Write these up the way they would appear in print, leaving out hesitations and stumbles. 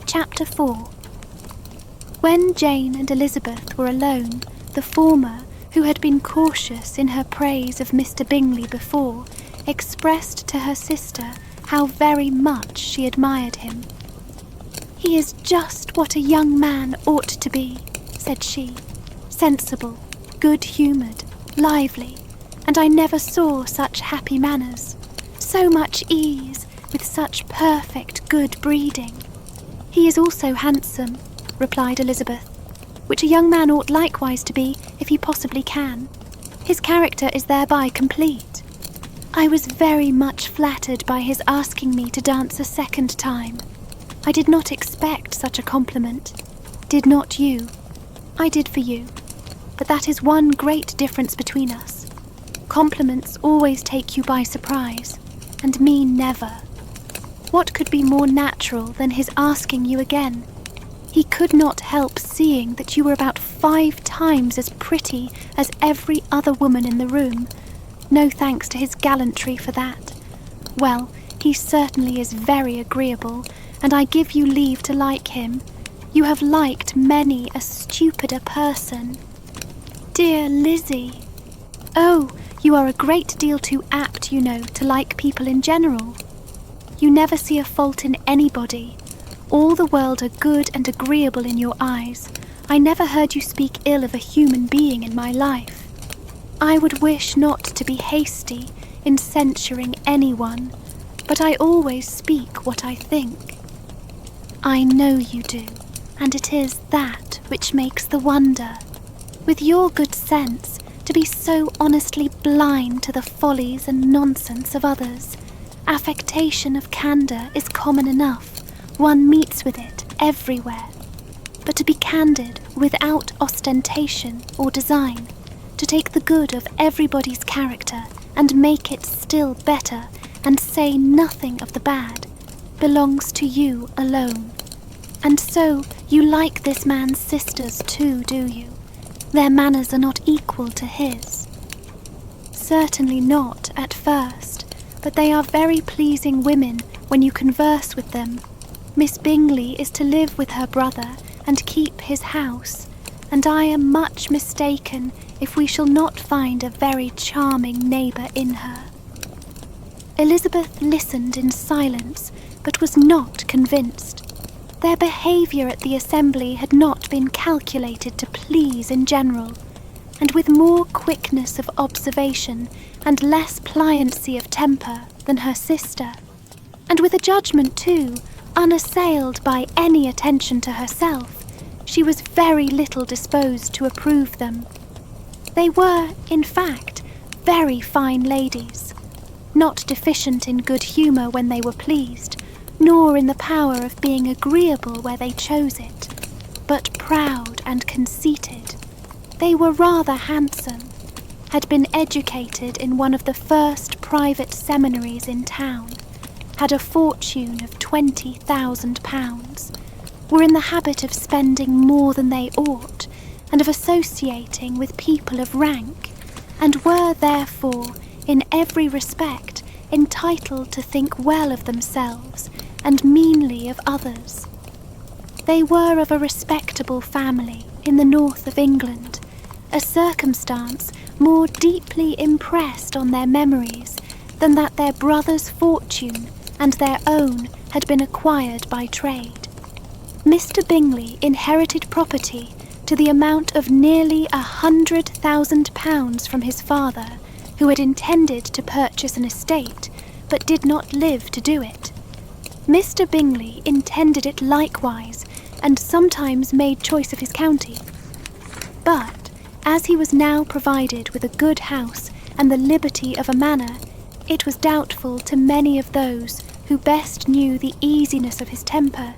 Chapter 4. When Jane and Elizabeth were alone, the former, who had been cautious in her praise of Mr. Bingley before, expressed to her sister how very much she admired him. "He is just what a young man ought to be," said she, "sensible, good-humoured, lively, and I never saw such happy manners, so much ease, with such perfect good breeding." "He is also handsome," replied Elizabeth, "which a young man ought likewise to be, if he possibly can. His character is thereby complete. I was very much flattered by his asking me to dance a second time. I did not expect such a compliment. Did not you? I did for you. But that is one great difference between us. Compliments always take you by surprise, and me never. What could be more natural than his asking you again? He could not help seeing that you were about 5 times as pretty as every other woman in the room. No thanks to his gallantry for that. Well, he certainly is very agreeable, and I give you leave to like him. You have liked many a stupider person." "Dear Lizzie." "Oh, you are a great deal too apt, you know, to like people in general. You never see a fault in anybody. All the world are good and agreeable in your eyes. I never heard you speak ill of a human being in my life. I would wish not to be hasty in censuring anyone, but I always speak what I think." "I know you do, and it is that which makes the wonder. With your good sense, to be so honestly blind to the follies and nonsense of others. Affectation of candour is common enough. One meets with it everywhere. But to be candid without ostentation or design, to take the good of everybody's character and make it still better and say nothing of the bad, belongs to you alone. And so you like this man's sisters too, do you? Their manners are not equal to his." "Certainly not at first, but they are very pleasing women when you converse with them. Miss Bingley is to live with her brother and keep his house, and I am much mistaken if we shall not find a very charming neighbour in her." Elizabeth listened in silence, but was not convinced. Their behaviour at the assembly had not been calculated to please in general, and with more quickness of observation and less pliancy of temper than her sister, and with a judgment too, unassailed by any attention to herself, she was very little disposed to approve them. They were, in fact, very fine ladies, not deficient in good humour when they were pleased, nor in the power of being agreeable where they chose it, but proud and conceited. They were rather handsome, had been educated in one of the first private seminaries in town, had a fortune of £20,000, were in the habit of spending more than they ought, and of associating with people of rank, and were therefore, in every respect, entitled to think well of themselves and meanly of others. They were of a respectable family in the north of England, a circumstance more deeply impressed on their memories than that their brother's fortune and their own had been acquired by trade. Mr. Bingley inherited property to the amount of nearly £100,000 from his father, who had intended to purchase an estate, but did not live to do it. Mr. Bingley intended it likewise, and sometimes made choice of his county. But, as he was now provided with a good house and the liberty of a manor, it was doubtful to many of those who best knew the easiness of his temper,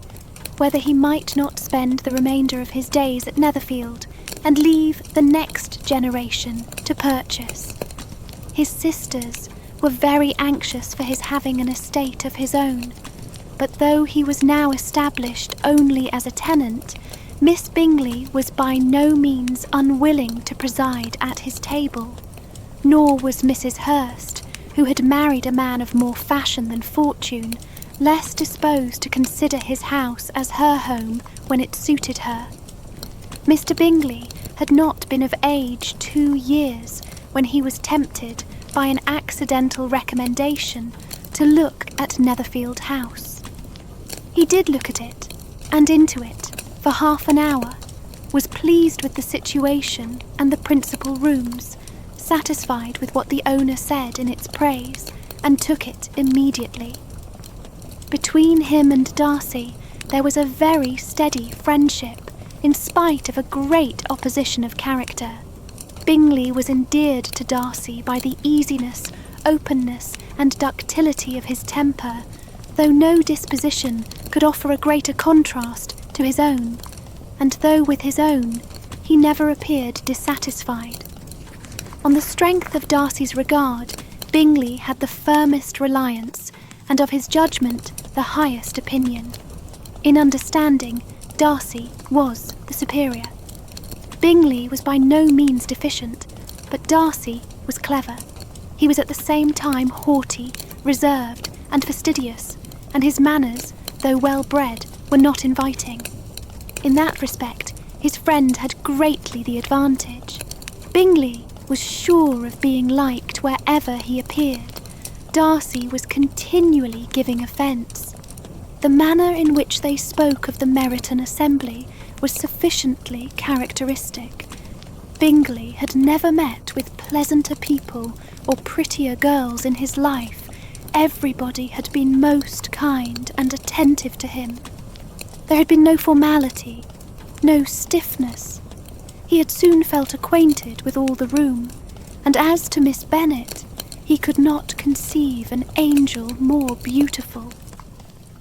whether he might not spend the remainder of his days at Netherfield, and leave the next generation to purchase. His sisters were very anxious for his having an estate of his own, but though he was now established only as a tenant, Miss Bingley was by no means unwilling to preside at his table, nor was Mrs. Hurst, who had married a man of more fashion than fortune, less disposed to consider his house as her home when it suited her. Mr. Bingley had not been of age 2 years when he was tempted by an accidental recommendation to look at Netherfield House. He did look at it, and into it, for half an hour, was pleased with the situation and the principal rooms, satisfied with what the owner said in its praise, and took it immediately. Between him and Darcy there was a very steady friendship, in spite of a great opposition of character. Bingley was endeared to Darcy by the easiness, openness, and ductility of his temper, though no disposition could offer a greater contrast to his own, and though with his own he never appeared dissatisfied. On the strength of Darcy's regard, Bingley had the firmest reliance, and of his judgment the highest opinion. In understanding, Darcy was the superior. Bingley was by no means deficient, but Darcy was clever. He was at the same time haughty, reserved, and fastidious, and his manners, though well-bred, were not inviting. In that respect, his friend had greatly the advantage. Bingley was sure of being liked wherever he appeared. Darcy was continually giving offence. The manner in which they spoke of the Meryton assembly was sufficiently characteristic. Bingley had never met with pleasanter people or prettier girls in his life. Everybody had been most kind and attentive to him. There had been no formality, no stiffness. He had soon felt acquainted with all the room, and as to Miss Bennet, he could not conceive an angel more beautiful.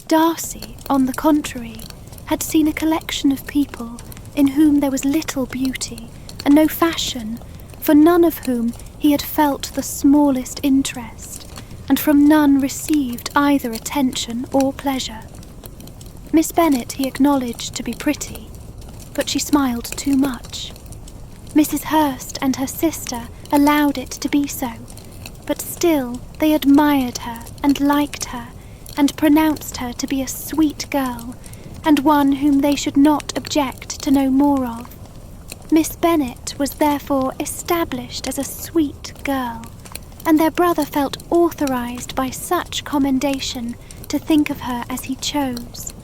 Darcy, on the contrary, had seen a collection of people in whom there was little beauty and no fashion, for none of whom he had felt the smallest interest, and from none received either attention or pleasure. Miss Bennet he acknowledged to be pretty, but she smiled too much. Mrs. Hurst and her sister allowed it to be so, but still they admired her and liked her, and pronounced her to be a sweet girl, and one whom they should not object to know more of. Miss Bennet was therefore established as a sweet girl, and their brother felt authorised by such commendation to think of her as he chose.